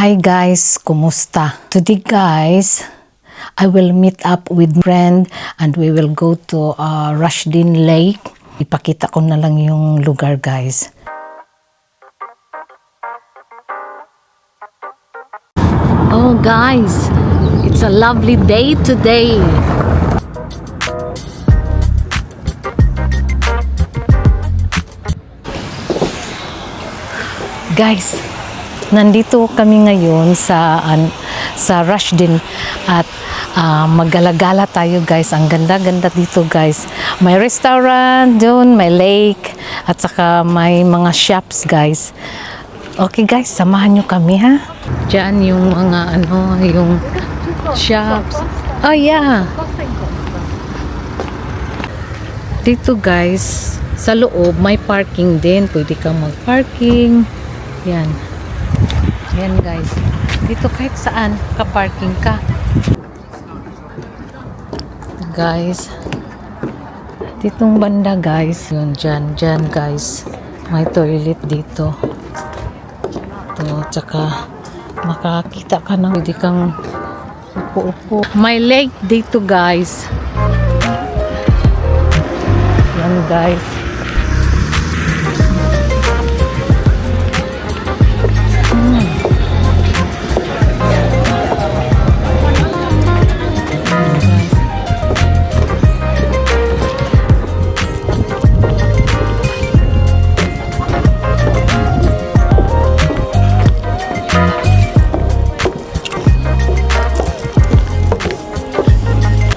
Hi guys, kumusta? Today guys, I will meet up with friend and we will go to Rushdin Lake. Ipakita ko na lang yung lugar guys. Oh guys, it's a lovely day today. Guys, nandito kami ngayon sa Rushdin at maggalagala tayo guys. Ang ganda-ganda dito guys. May restaurant doon, may lake at saka may mga shops guys. Okay guys, samahan nyo kami ha. Diyan yung mga yung shops. Oh yeah. Dito guys, sa loob may parking din. Pwede kang mag-parking. Yan. Yan guys. Dito kahit saan ka-parking ka. Guys. Ditong banda guys. Yun dyan guys. May toilet dito. Ito. Tsaka makakita ka na. Pwede kang upo-upo. May lake dito guys. Yan guys.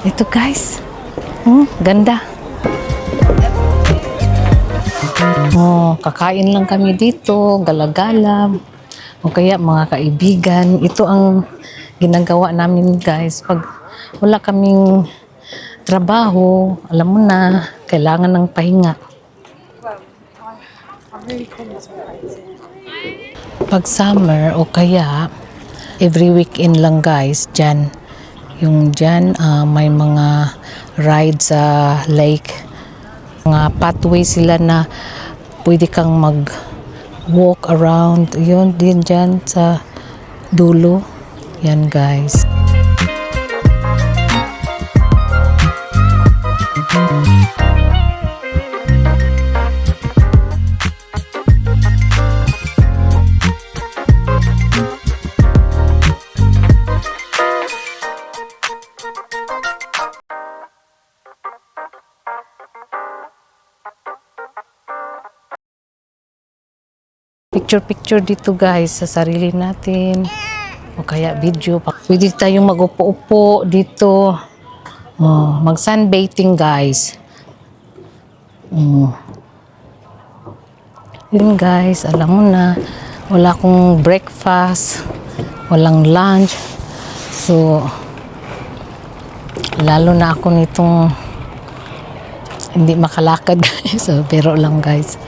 Ito guys, ganda. Kakain lang kami dito, galagala, o kaya mga kaibigan. Ito ang ginagawa namin guys. Pag wala kaming trabaho, alam mo na, kailangan ng pahinga. Pag summer o kaya every weekend lang guys, dyan. Yung dyan, may mga ride sa lake. Mga pathway sila na pwede kang mag-walk around. Yun din dyan sa dulo. Yan guys. Picture dito guys sa sarili natin o kaya video. Pwede tayong mag-upo-upo dito. Mag sunbathing guys. Yun guys, alam mo na wala akong breakfast, walang lunch. So lalo na ako nitong hindi makalakad guys. So, pero lang guys.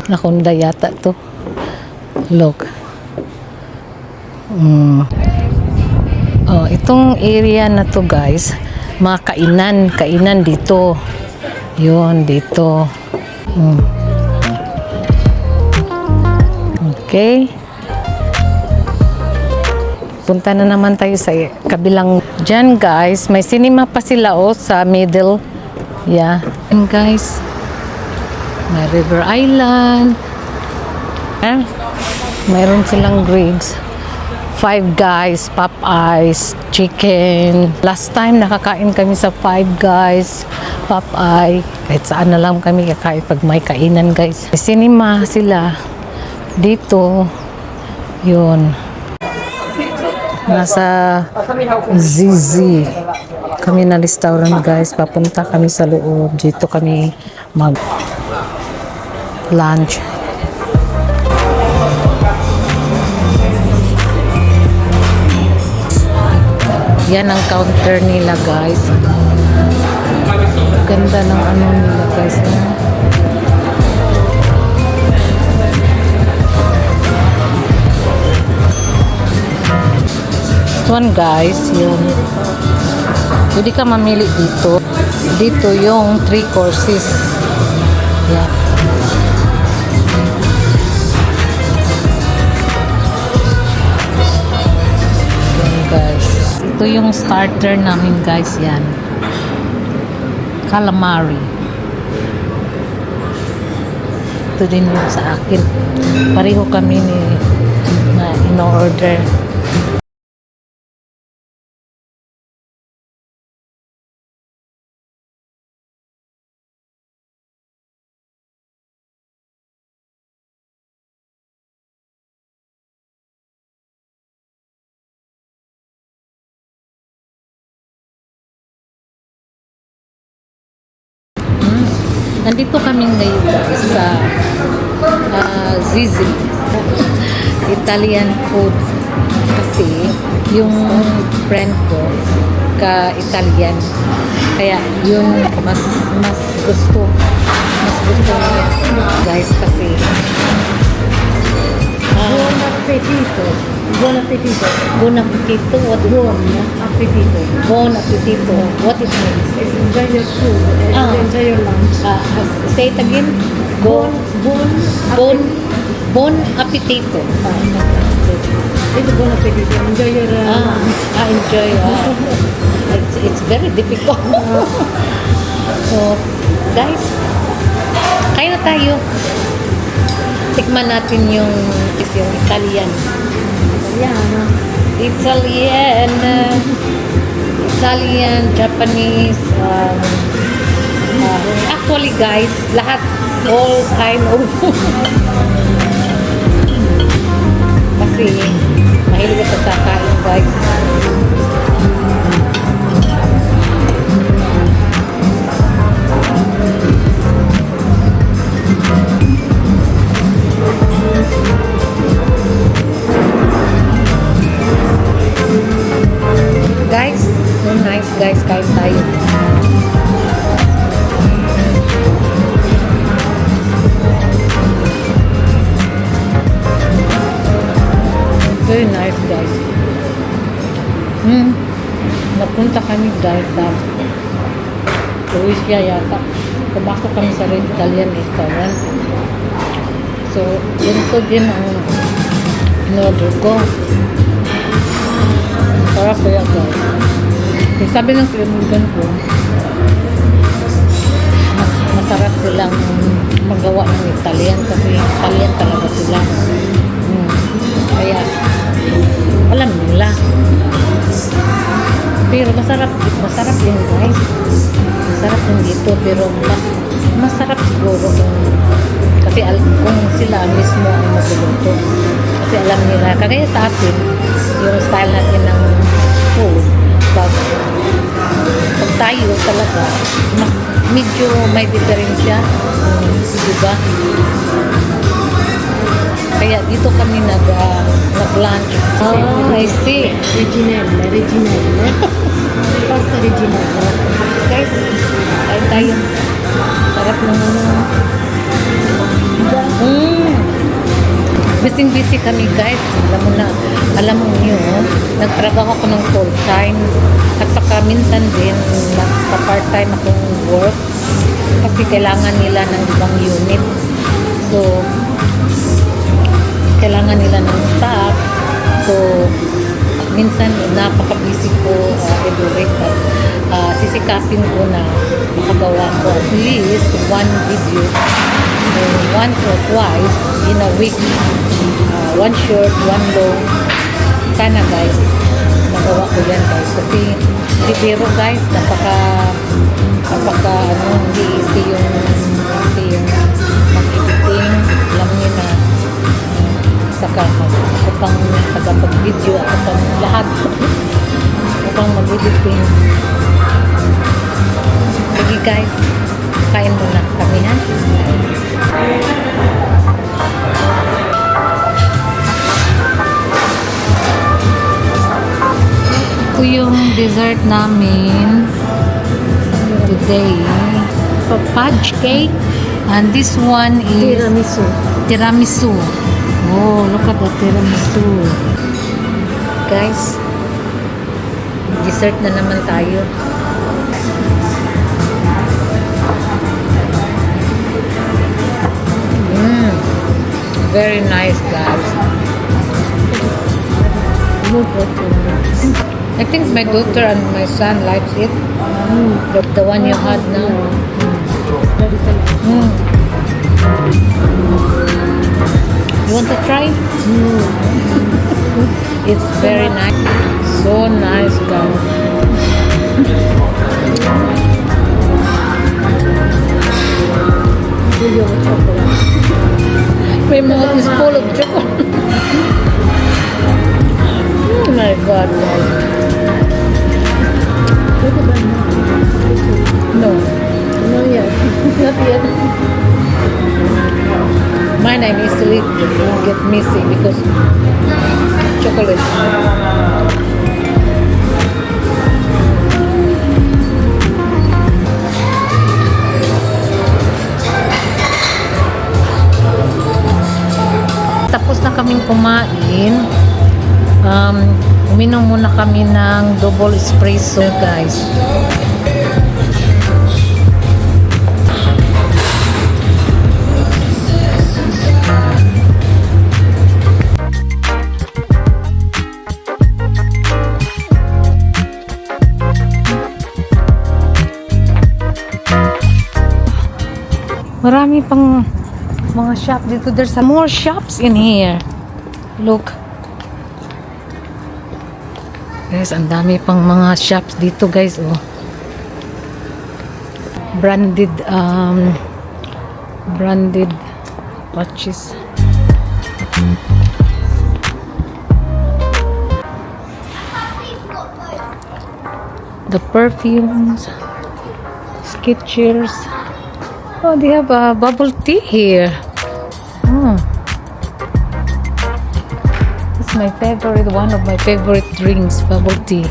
Nakunda yata to. Look. Itong area na to guys, mga kainan dito. Yun, dito. Okay. Punta na naman tayo sa kabilang. Diyan guys, may cinema pa sila sa middle. Yeah. And guys, may River Island. Mayroon silang grids. Five Guys, Popeyes, chicken. Last time nakakain kami sa Five Guys, Popeye. Kahit saan na lang kami kakain pag may kainan guys. May cinema sila dito. Yun. Nasa ZZ kami na restaurant guys. Papunta kami sa loob. Dito kami mag lunch. Yan ang counter nila guys. Ganda ng ano nila guys. This one guys, yung pwede ka mamili dito. Dito yung 3 courses. Yan. Yan guys. Ito yung starter namin guys, yan. Calamari. Ito din yung sa akin. Pareho kami na in-order. Nandito kami ngayon guys sa ZZ Italian food kasi yung friend ko ka-Italian kaya yun mas gusto niya guys kasi Buon appetito. Buon appetito. buon appetito what Buon appetito. buon appetito what it means Enjoy your food. Ah. Enjoy your lunch. say it again Buon bon bon appetito It's buon appetito. Enjoy your lunch. I enjoy it's very difficult so guys kain na tayo tikman natin yung Italian Italiano. Italian Japanese actually guys lahat all kind of kasi mahilig ako sa kain guys. Guys, so nice guys, kain tayo. Very nice guys. Napunta kami guys sa Croatia yata. Pumasok kami sa Italian restaurant. So, yun ko din ang in-order ko. Sarap kaya guys. Yung sabi ng kaibigan ko, masarap silang magawa ng Italian kasi Italian talaga sila. Kaya, alam nila. Pero masarap din guys. Masarap din dito pero masarap siguro kasi kung sila mismo ang magluluto. Kasi alam nila, kagaya sa atin, yung style natin ng food, pag tayo talaga, medyo may diferensya, diba? Kaya dito kami nag-lunch. I see. Reginelle. Pasta Reginelle. Guys, tayo. Sarap naman. Busy kami guys. Alam mo nyo, nagtrabaho ako ng full time. At saka minsan din, nagpa-part-time akong work. Kasi kailangan nila ng ibang unit. So, kailangan nila ng staff. So, minsan napaka-busy ko every week. At sisikapin ko na makagawa ko at least one video once or twice in a week. One short, one long. sana guys, magawa ko yan guys. Kasi, hindi biro guys, napaka hindi easy yung mag-editing. Alam niyo na, saka ako pang tagapag-video, ako pang lahat. Ako pang mag-editing. Sige guys, kain muna kami ha. Ito yung dessert namin today. Fudge cake. And this one is tiramisu. Oh, look at the tiramisu. Guys, dessert na naman tayo. Very nice, guys. I think my daughter and my son likes it. The one you had now. You want to try? It's very nice. So nice, guys. My mouth is full of chocolate. Oh my God, guys. No. No, yet. Not yet. Mine I easily get messy because chocolate. Tapos na kaming kumain. Uminom muna kami ng double espresso, guys. Marami pang mga shop dito. There's some more shops in here. Look. Guys, ang dami pang mga shops dito, guys. Oh. Branded watches. The perfumes. Skechers. Oh, they have bubble tea here. Oh. It's my favorite, one of my favorite drinks, bubble tea.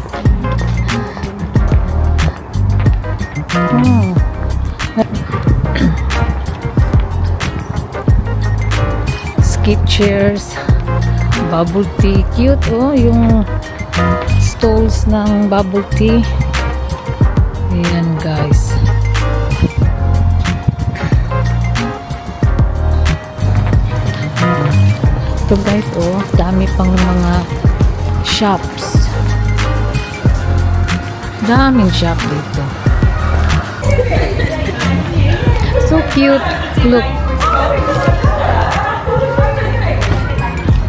Oh. Skechers, bubble tea. Cute, oh, yung stalls ng bubble tea. Ayan, guys. Ito guys, oh, dami pang mga shops. Daming shop dito. So cute. Look.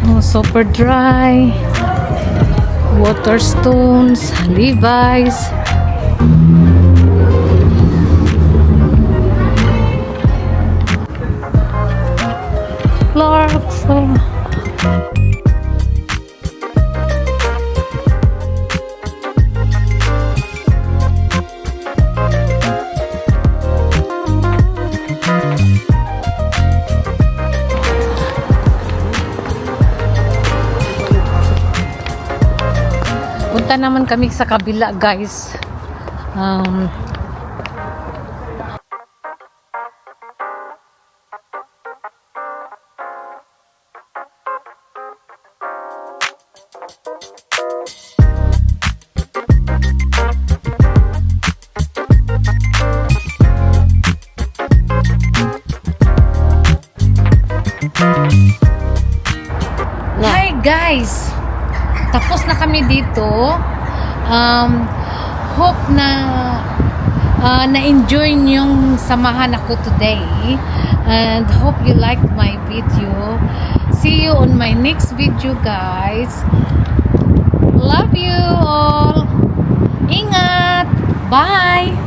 Oh, Super Dry. Waterstones. Levi's. Clarks. Oh. Punta naman kami sa kabila, guys. Hi guys! Tapos na kami dito. Hope na na-enjoy niyong samahan ako today. And hope you liked my video. See you on my next video, guys. Love you all. Ingat. Bye.